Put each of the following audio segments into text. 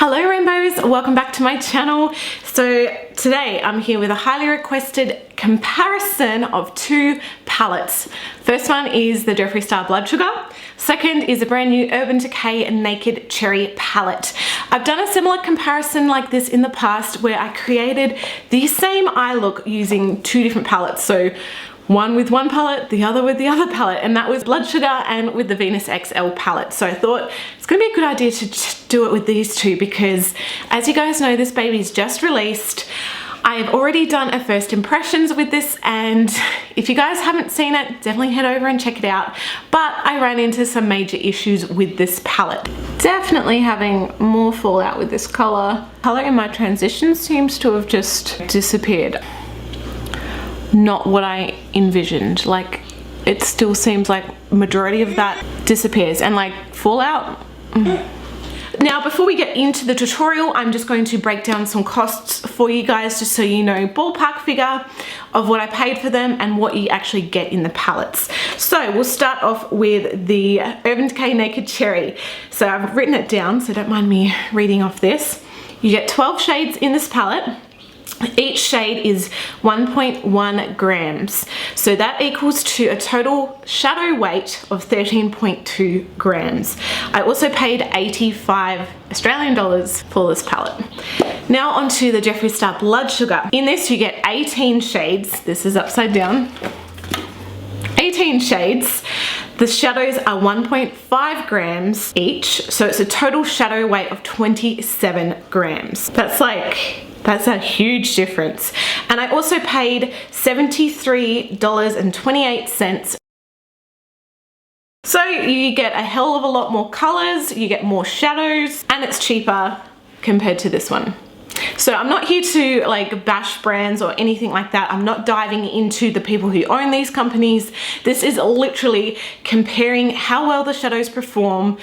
Hello rainbows, welcome back to my channel. So today I'm here with a highly requested comparison of two palettes. First one is the Jeffree Star Blood Sugar. Second is a brand new Urban Decay Naked Cherry palette. I've done a similar comparison like this in the past where I created the same eye look using two different palettes. So one with one palette, the other with the other palette, and that was Blood Sugar and with the Venus XL palette. So I thought it's gonna be a good idea to just do it with these two because as you guys know, this baby's just released. I've already done a first impressions with this, and if you guys haven't seen it, definitely head over and check it out. But I ran into some major issues with this palette. Definitely having more fallout with this color. Color in my transition seems to have just disappeared. Not what I envisioned. Like, it still seems like majority of that disappears, and like fallout. Now before we get into the tutorial, I'm just going to break down some costs for you guys just so you know ballpark figure of what I paid for them and what you actually get in the palettes. So we'll start off with the Urban Decay Naked Cherry. So I've written it down, so don't mind me reading off this. You get 12 shades in this palette. Each shade is 1.1 grams. So that equals to a total shadow weight of 13.2 grams. I also paid 85 Australian dollars for this palette. Now onto the Jeffree Star Blood Sugar. In this you get 18 shades. This is upside down. 18 shades. The shadows are 1.5 grams each, so it's a total shadow weight of 27 grams. That's a huge difference. And I also paid $73.28. So you get a hell of a lot more colors, you get more shadows, and it's cheaper compared to this one. So I'm not here to like bash brands or anything like that. I'm not diving into the people who own these companies. This is literally comparing how well the shadows perform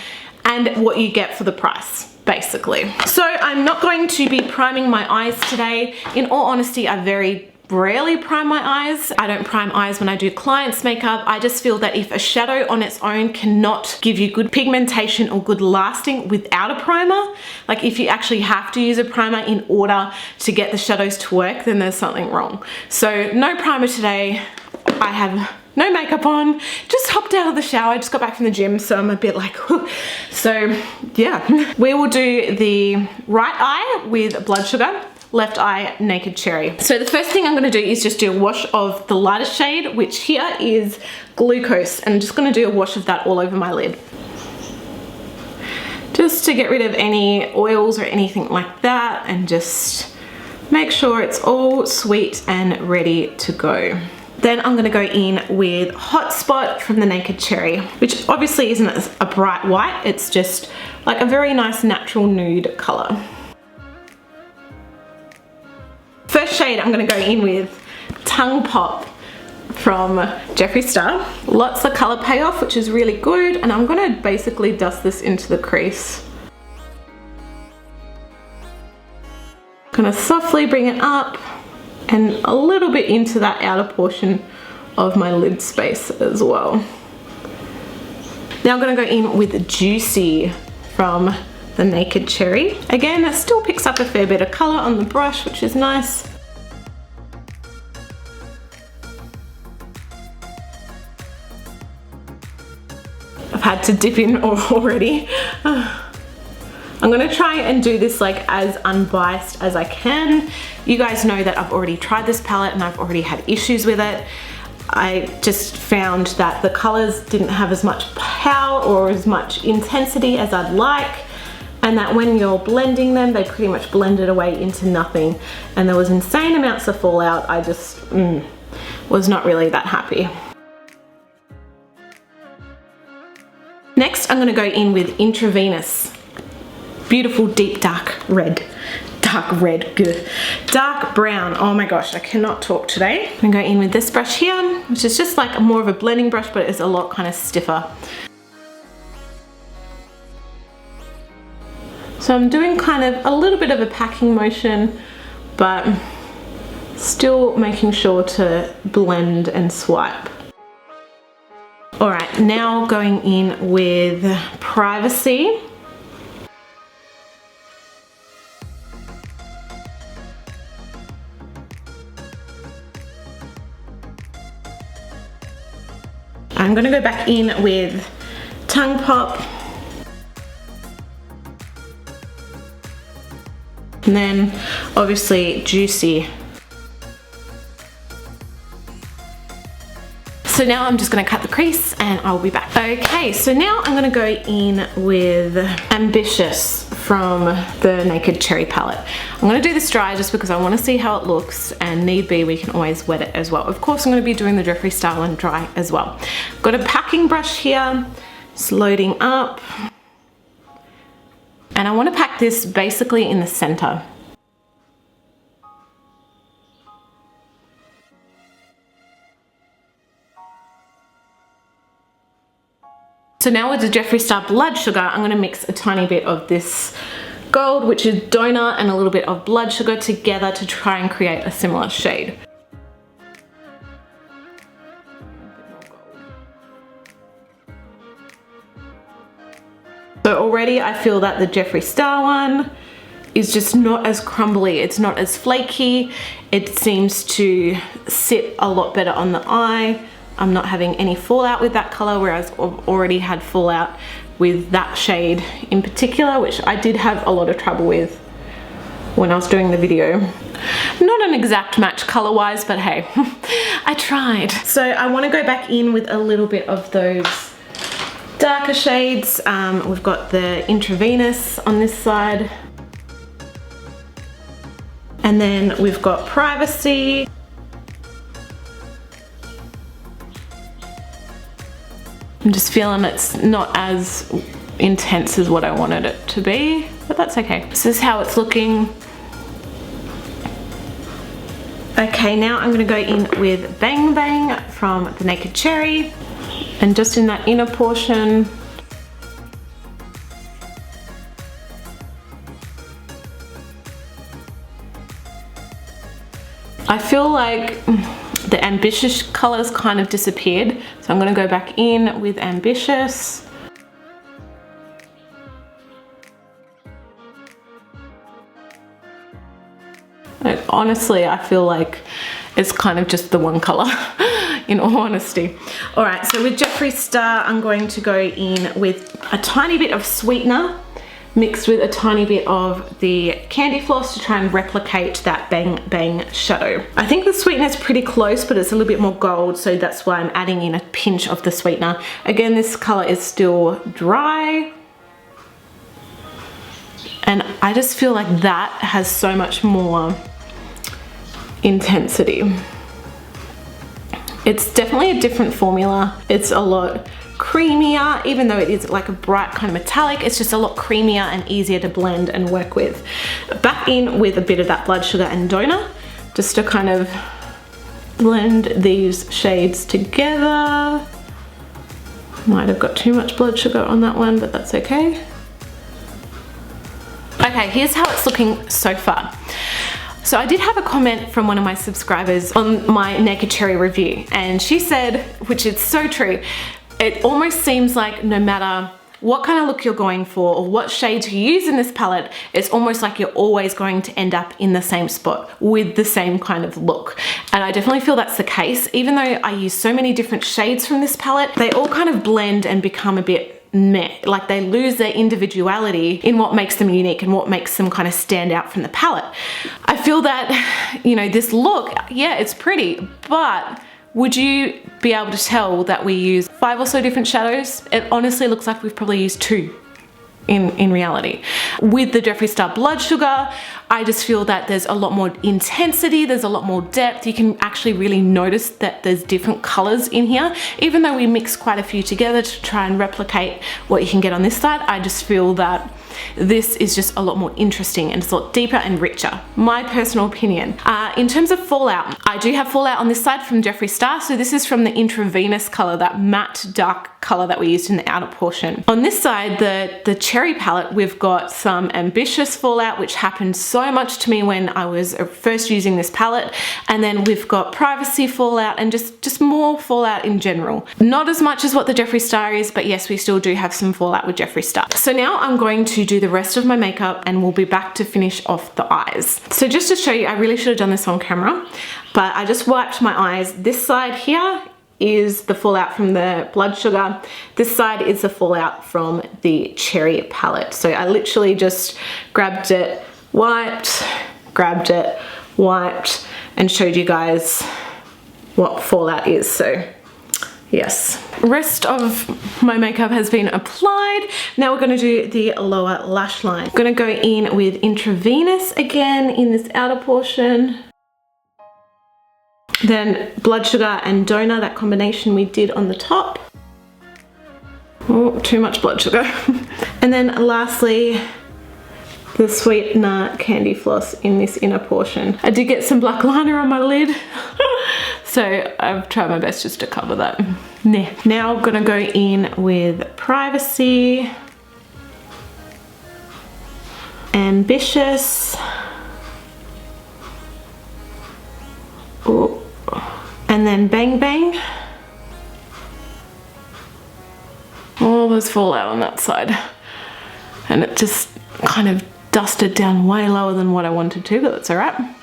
and what you get for the price, basically. So I'm not going to be priming my eyes today. In all honesty, I very rarely prime my eyes. I don't prime eyes when I do clients makeup. I just feel that if a shadow on its own cannot give you good pigmentation or good lasting without a primer, like if you actually have to use a primer in order to get the shadows to work, then there's something wrong. So no primer today. I have no makeup on, just hopped out of the shower. I just got back from the gym, so I'm a bit like, whew. So yeah. We will do the right eye with Blood Sugar, left eye Naked Cherry. So the first thing I'm gonna do is just do a wash of the lightest shade, which here is Glucose, and I'm just gonna do a wash of that all over my lid. Just to get rid of any oils or anything like that, and just make sure it's all sweet and ready to go. Then I'm gonna go in with Hotspot from the Naked Cherry, which obviously isn't a bright white, it's just like a very nice natural nude color. First shade I'm gonna go in with Tongue Pop from Jeffree Star. Lots of color payoff, which is really good, and I'm gonna basically dust this into the crease. Gonna softly bring it up and a little bit into that outer portion of my lid space as well. Now I'm gonna go in with Juicy from the Naked Cherry. Again, it still picks up a fair bit of color on the brush, which is nice. I've had to dip in already. I'm gonna try and do this like as unbiased as I can. You guys know that I've already tried this palette and I've already had issues with it. I just found that the colors didn't have as much power or as much intensity as I'd like, and that when you're blending them, they pretty much blended away into nothing. And there was insane amounts of fallout. I just was not really that happy. Next, I'm gonna go in with Intravenous. Beautiful deep dark red, dark brown. Oh my gosh, I cannot talk today. I'm gonna go in with this brush here, which is just like more of a blending brush, but it's a lot kind of stiffer. So I'm doing kind of a little bit of a packing motion, but still making sure to blend and swipe. All right, now going in with Privacy. I'm gonna go back in with Tongue Pop. And then obviously Juicy. So now I'm just gonna cut the crease and I'll be back. Okay, so now I'm gonna go in with Ambitious from the Naked Cherry palette. I'm gonna do this dry just because I wanna see how it looks, and need be, we can always wet it as well. Of course, I'm gonna be doing the Jeffree Star one dry as well. Got a packing brush here, it's loading up. And I wanna pack this basically in the center. So now with the Jeffree Star Blood Sugar, I'm going to mix a tiny bit of this gold, which is Donor, and a little bit of blood sugar together to try and create a similar shade. So already I feel that the Jeffree Star one is just not as crumbly, it's not as flaky, it seems to sit a lot better on the eye. I'm not having any fallout with that color, whereas I've already had fallout with that shade in particular, which I did have a lot of trouble with when I was doing the video. Not an exact match color wise, but hey, I tried. So I want to go back in with a little bit of those darker shades. We've got the Intravenous on this side. And then we've got Privacy. I'm just feeling it's not as intense as what I wanted it to be, but that's okay. This is how it's looking. Okay, now I'm gonna go in with Bang Bang from the Naked Cherry, and just in that inner portion. I feel like the Ambitious colors kind of disappeared, so I'm going to go back in with Ambitious. Like, honestly, I feel like it's kind of just the one color, in all honesty. All right, so with Jeffree Star, I'm going to go in with a tiny bit of sweetener mixed with a tiny bit of the Candy Floss to try and replicate that Bang Bang shadow. I think the sweetener is pretty close, but it's a little bit more gold, so that's why I'm adding in a pinch of the sweetener. Again, this color is still dry. And I just feel like that has so much more intensity. It's definitely a different formula. It's a lot creamier, even though it is like a bright kind of metallic, it's just a lot creamier and easier to blend and work with. Back in with a bit of that Blood Sugar and Donor, just to kind of blend these shades together. Might have got too much Blood Sugar on that one, but that's okay. Okay, here's how it's looking so far. So I did have a comment from one of my subscribers on my Naked Cherry review, and she said, which is so true, it almost seems like no matter what kind of look you're going for or what shades you use in this palette, it's almost like you're always going to end up in the same spot with the same kind of look. And I definitely feel that's the case. Even though I use so many different shades from this palette, they all kind of blend and become a bit meh. Like they lose their individuality in what makes them unique and what makes them kind of stand out from the palette. I feel that, you know, this look, yeah, it's pretty, but would you be able to tell that we use 5 or so different shadows? It honestly looks like we've probably used 2 in reality. With the Jeffree Star Blood Sugar, I just feel that there's a lot more intensity, there's a lot more depth. You can actually really notice that there's different colors in here. Even though we mix quite a few together to try and replicate what you can get on this side, I just feel that this is just a lot more interesting and it's a lot deeper and richer. My personal opinion. In terms of fallout, I do have fallout on this side from Jeffree Star. So this is from the Intravenous color, that matte dark color that we used in the outer portion. On this side, the cherry palette, we've got some Ambitious fallout, which happened so much to me when I was first using this palette. And then we've got Privacy fallout and just more fallout in general. Not as much as what the Jeffree Star is, but yes, we still do have some fallout with Jeffree Star. So now I'm going to do the rest of my makeup and we'll be back to finish off the eyes. So just to show you, I really should have done this on camera, but I just wiped my eyes. This side here is the fallout from the blood sugar. This side is the fallout from the cherry palette. So I literally just grabbed it, wiped, grabbed it, wiped, and showed you guys what fallout is. So yes, rest of my makeup has been applied. Now we're going to do the lower lash line. I'm going to go in with intravenous again in this outer portion. Then blood sugar and donor, that combination we did on the top. Oh, too much blood sugar. And then lastly, the sweetener candy floss in this inner portion. I did get some black liner on my lid, so I've tried my best just to cover that. Now I'm gonna go in with Privacy, Ambitious, oh, and then Bang Bang. Oh, there's fallout on that side, and it just kind of dusted down way lower than what I wanted to, but that's all right. I'm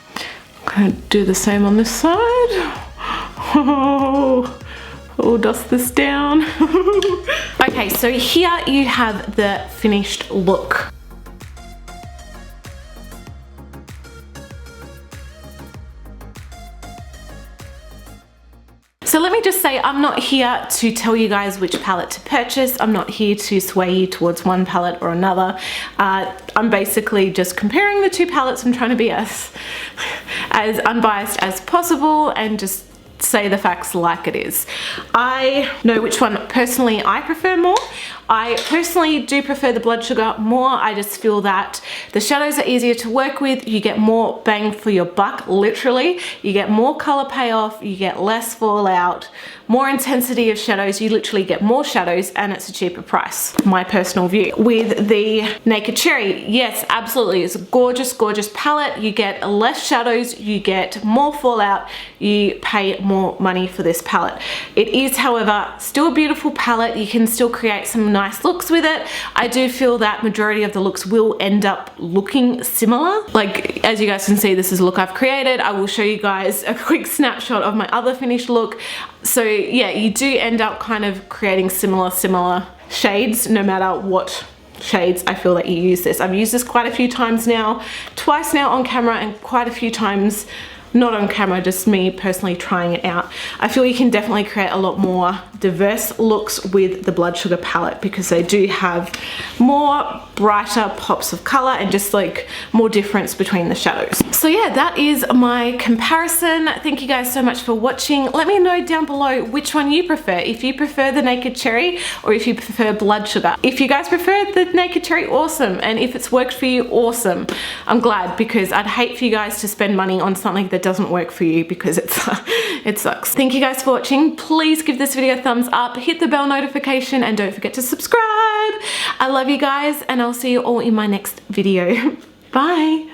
gonna do the same on this side. Oh, dust this down. Okay, so here you have the finished look. So let me just say, I'm not here to tell you guys which palette to purchase. I'm not here to sway you towards one palette or another. I'm basically just comparing the two palettes. I'm trying to be as unbiased as possible and just say the facts like it is. I know which one personally I prefer more. I personally do prefer the blood sugar more. I just feel that the shadows are easier to work with. You get more bang for your buck, literally. You get more color payoff, you get less fallout, more intensity of shadows. You literally get more shadows and it's a cheaper price, my personal view. With the Naked Cherry, yes, absolutely. It's a gorgeous, gorgeous palette. You get less shadows, you get more fallout, you pay more money for this palette. It is, however, still a beautiful palette. You can still create some nice looks with it. I do feel that majority of the looks will end up looking similar. Like, as you guys can see, this is a look I've created. I will show you guys a quick snapshot of my other finished look. So yeah, you do end up kind of creating similar shades, no matter what shades I feel that you use this. I've used this quite a few times now, twice now on camera and quite a few times not on camera, just me personally trying it out. I feel you can definitely create a lot more diverse looks with the blood sugar palette because they do have more brighter pops of color and just like more difference between the shadows. So yeah, that is my comparison. Thank you guys so much for watching. Let me know down below which one you prefer. If you prefer the Naked Cherry or if you prefer blood sugar. If you guys prefer the Naked Cherry, awesome. And if it's worked for you, awesome. I'm glad, because I'd hate for you guys to spend money on something that doesn't work for you because it sucks. Thank you guys for watching. Please give this video a thumbs up, hit the bell notification, and don't forget to subscribe. I love you guys, and I'll see you all in my next video. Bye.